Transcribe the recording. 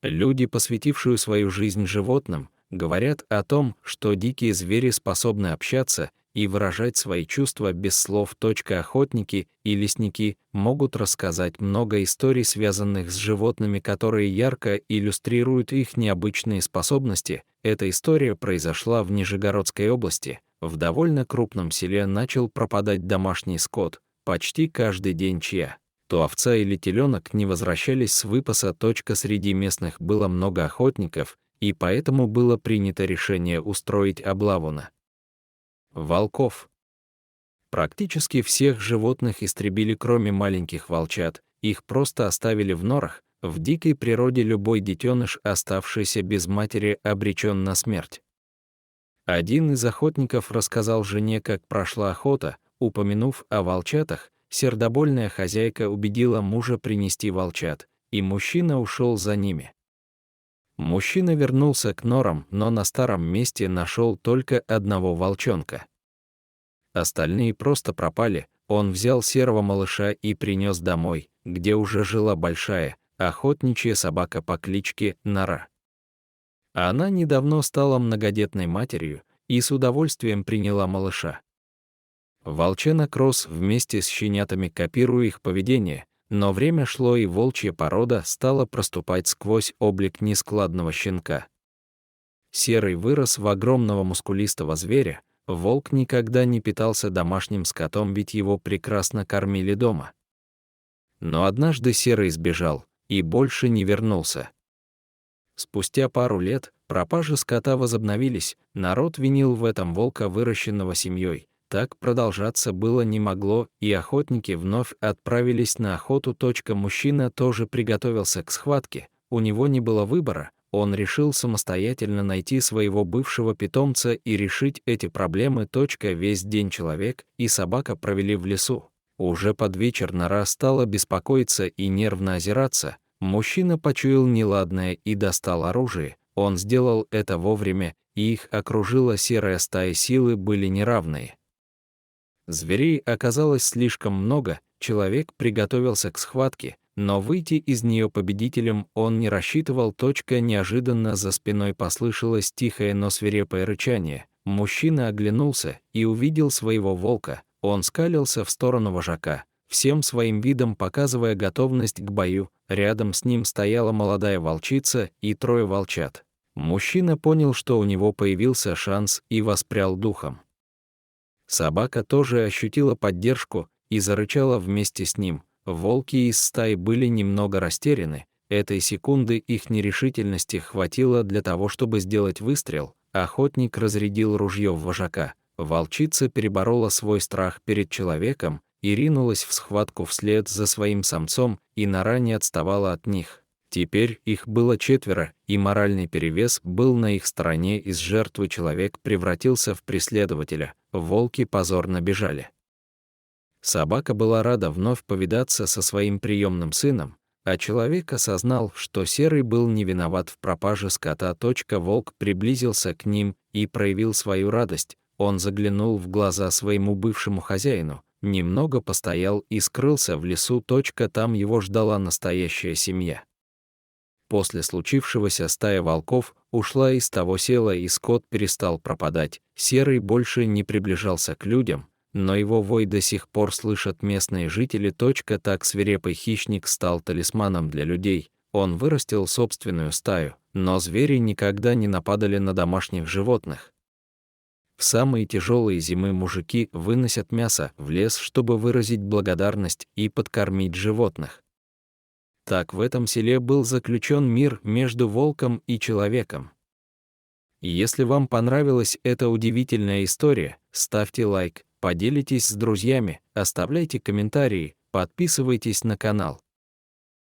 Люди, посвятившие свою жизнь животным, говорят о том, что дикие звери способны общаться и выражать свои чувства без слов. Охотники и лесники могут рассказать много историй, связанных с животными, которые ярко иллюстрируют их необычные способности. Эта история произошла в Нижегородской области. В довольно крупном селе начал пропадать домашний скот, почти каждый день то овца или теленок не возвращались с выпаса. Среди местных было много охотников, и поэтому было принято решение устроить облаву на волков. Практически всех животных истребили, кроме маленьких волчат, их просто оставили в норах. В дикой природе любой детеныш, оставшийся без матери, обречен на смерть. Один из охотников рассказал жене, как прошла охота. Упомянув о волчатах, сердобольная хозяйка убедила мужа принести волчат, и мужчина ушел за ними. Мужчина вернулся к норам, но на старом месте нашел только одного волчонка. Остальные просто пропали. Он взял серого малыша и принес домой, где уже жила большая охотничья собака по кличке Нора. Она недавно стала многодетной матерью и с удовольствием приняла малыша. Волчонок рос вместе с щенятами, копируя их поведение, но время шло, и волчья порода стала проступать сквозь облик нескладного щенка. Серый вырос в огромного мускулистого зверя. Волк никогда не питался домашним скотом, ведь его прекрасно кормили дома. Но однажды Серый сбежал и больше не вернулся. Спустя пару лет пропажи скота возобновились. Народ винил в этом волка, выращенного семьей. Так продолжаться было не могло, и охотники вновь отправились на охоту. Мужчина тоже приготовился к схватке. У него не было выбора. Он решил самостоятельно найти своего бывшего питомца и решить эти проблемы. Весь день человек и собака провели в лесу. Уже под вечер Нора стала беспокоиться и нервно озираться. Мужчина почуял неладное и достал оружие. Он сделал это вовремя, и их окружила серая стая. Силы были неравные. Зверей оказалось слишком много. Человек приготовился к схватке, но выйти из нее победителем он не рассчитывал. Неожиданно за спиной послышалось тихое, но свирепое рычание. Мужчина оглянулся и увидел своего волка. Он скалился в сторону вожака, всем своим видом показывая готовность к бою. Рядом с ним стояла молодая волчица и трое волчат. Мужчина понял, что у него появился шанс, и воспрял духом. Собака тоже ощутила поддержку и зарычала вместе с ним. Волки из стаи были немного растеряны. Этой секунды их нерешительности хватило для того, чтобы сделать выстрел. Охотник разрядил ружье в вожака. Волчица переборола свой страх перед человеком и ринулась в схватку вслед за своим самцом, и Нора не отставала от них. Теперь их было 4, и моральный перевес был на их стороне. Из жертвы человек превратился в преследователя. Волки позорно бежали. Собака была рада вновь повидаться со своим приемным сыном, а человек осознал, что Серый был не виноват в пропаже скота. Волк приблизился к ним и проявил свою радость. Он заглянул в глаза своему бывшему хозяину, немного постоял и скрылся в лесу. Там его ждала настоящая семья. После случившегося стая волков ушла из того села, и скот перестал пропадать. Серый больше не приближался к людям, но его вой до сих пор слышат местные жители. Так свирепый хищник стал талисманом для людей. Он вырастил собственную стаю, но звери никогда не нападали на домашних животных. В самые тяжелые зимы мужики выносят мясо в лес, чтобы выразить благодарность и подкормить животных. Так в этом селе был заключен мир между волком и человеком. Если вам понравилась эта удивительная история, ставьте лайк, поделитесь с друзьями, оставляйте комментарии, подписывайтесь на канал.